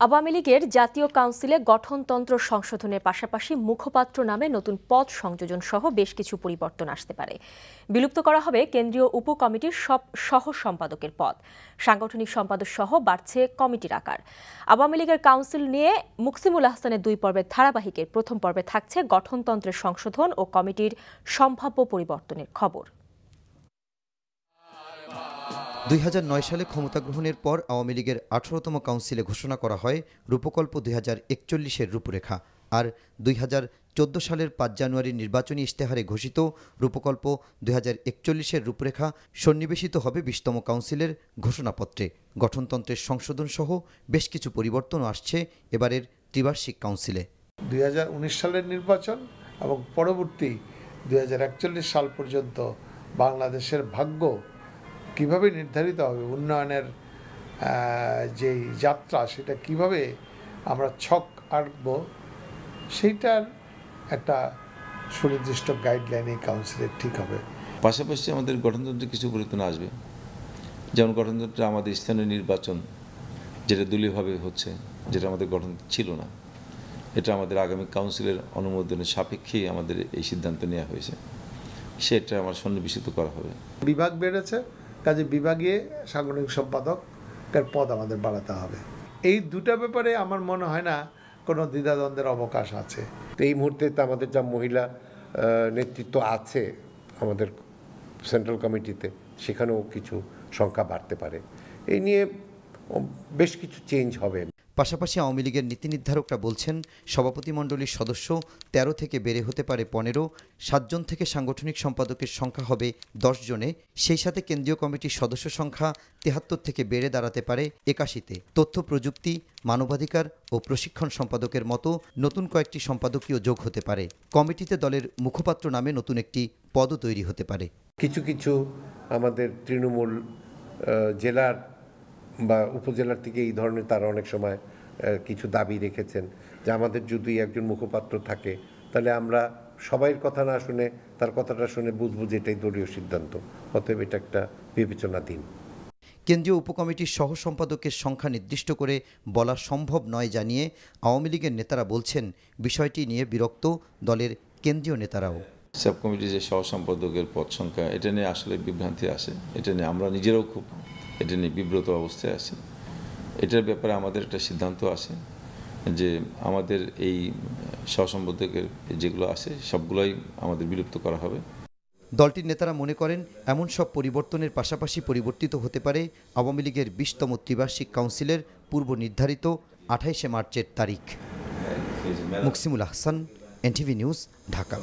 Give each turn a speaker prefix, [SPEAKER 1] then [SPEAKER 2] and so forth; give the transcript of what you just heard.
[SPEAKER 1] আওয়ামী লীগের জাতীয় কাউন্সিলে গঠনতন্ত্র সংশোধনের পাশাপাশি মুখপাত্র নামে নতুন পদ সংযোজন সহ বেশ কিছু পরিবর্তন আসতে পারে। বিলুপ্ত করা হবে কেন্দ্রীয় উপকমিটির সব সহ সম্পাদকের পদ। সাংগঠনিক সম্পাদক সহ বাড়ছে কমিটির আকার। আওয়ামী লীগের কাউন্সিল নিয়ে মুকসিমুল আহসানের ২ পর্বের ধারাবাহিকের প্রথম পর্বে থাকছে গঠনতন্ত্রের সংশোধন ও কমিটির সম্ভাব্য পরিবর্তনের খবর।
[SPEAKER 2] ২০০৯ সালে ক্ষমতা গ্রহণের পর আওয়ামী লীগের ১৮তম কাউন্সিলে ঘোষণা করা হয় রূপকল্প ২০৪১-এর রূপরেখা। আর ২০১৪ সালের ৫ জানুয়ারি নির্বাচনী ইশতেহারে ঘোষিত রূপকল্প ২০৪১-এর রূপরেখা সন্নিবেশিত হবে ২০তম কাউন্সিলের ঘোষণাপত্রে। গঠনতন্ত্রের সংশোধন সহ বেশ কিছু পরিবর্তনও আসছে এবারের ত্রিবার্ষিক কাউন্সিলে।
[SPEAKER 3] ২০১৯ সালের নির্বাচন এবং পরবর্তী ২০৪১ সাল পর্যন্ত বাংলাদেশের ভাগ্য কিভাবে নির্ধারিত হবে, উন্নয়নের যেই যাত্রা সেটা কিভাবে আমরা ছক আঁকবো, সেইটার একটা সুনির্দিষ্ট গাইডলাইন এই কাউন্সিলের ঠিক হবে।
[SPEAKER 4] পাশাপাশি আমাদের গঠনতন্ত্রে কিছু পরিবর্তন আসবে, যেমন গঠনতন্ত্রে আমাদের স্থানীয় নির্বাচন যেটা দলীয়ভাবে হচ্ছে, যেটা আমাদের গঠনতন্ত্র ছিল না, এটা আমাদের আগামী কাউন্সিলের অনুমোদনের সাপেক্ষেই আমাদের এই সিদ্ধান্ত নেওয়া হয়েছে, সেটা আমার সন্নিবেশিত করা হবে।
[SPEAKER 3] বিভাগ বেড়েছে, কাজে বিভাগীয় সাংগঠনিক সম্পাদকের পদ আমাদের বাড়াতে হবে। এই দুটা ব্যাপারে আমার মনে হয় না কোনো দ্বিধাদ্বন্দ্বের অবকাশ আছে।
[SPEAKER 5] এই মুহূর্তে তো আমাদের যা মহিলা নেতৃত্ব আছে আমাদের সেন্ট্রাল কমিটিতে, সেখানেও কিছু সংখ্যা বাড়তে পারে। এই নিয়ে বেশ কিছু চেঞ্জ হবে।
[SPEAKER 2] পাশাপাশি আওয়ামী লীগের নীতি নির্ধারকরা বলছেন সভাপতিমণ্ডলীর সদস্য ১৩ থেকে বেড়ে হতে পারে ১৫, ৭ জন থেকে সাংগঠনিক সম্পাদকের সংখ্যা হবে ১০ জনে। সেই সাথে কেন্দ্রীয় কমিটির সদস্য সংখ্যা ৭৩ থেকে বেড়ে দাঁড়াতে পারে ৮১-তে। তথ্য প্রযুক্তি, মানবাধিকার ও প্রশিক্ষণ সম্পাদকের মতো নতুন কয়েকটি সম্পাদকীয় যোগ হতে পারে। কমিটিতে দলের মুখপাত্র নামে নতুন একটি পদও তৈরি হতে পারে।
[SPEAKER 5] কিছু কিছু আমাদের তৃণমূল জেলার বা উপজেলার থেকে এই ধরনের তারা অনেক সময় কিছু দাবি রেখেছেন যে আমাদের যদি একজন মুখপাত্র থাকে তাহলে আমরা সবাইয়ের কথা না শুনে তার কথাটা শুনে বুঝবো যে এটাই দলীয় সিদ্ধান্ত, অতএব এটা একটা বিবেচনাধীন।
[SPEAKER 2] কেন্দ্রীয় উপকমিটির সহ সম্পাদকের সংখ্যা নির্দিষ্ট করে বলা সম্ভব নয় জানিয়ে আওয়ামী লীগের নেতারা বলছেন বিষয়টি নিয়ে বিরক্ত দলের কেন্দ্রীয় নেতারাও।
[SPEAKER 4] সাব কমিটির যে সহ সম্পাদকের পদ সংখ্যা, এটা নিয়ে আসলে বিভ্রান্তি আসে, এটা নিয়ে আমরা নিজেরাও খুব এটা নিয়ে বিব্রত অবস্থায় আছি। এটার ব্যাপারে আমাদের একটা সিদ্ধান্ত আছে যে আমাদের এই সহসম্পাদকের যেগুলো আছে সবগুলোই আমাদের বিলুপ্ত করা হবে।
[SPEAKER 2] দলটির নেতারা মনে করেন এমন সব পরিবর্তনের পাশাপাশি পরিবর্তিত হতে পারে আওয়ামী লীগের ২০তম ত্রিবার্ষিক কাউন্সিলের পূর্ব নির্ধারিত ২৮শে মার্চের তারিখ। Muksimul Ahsan, NTV news, Dhaka.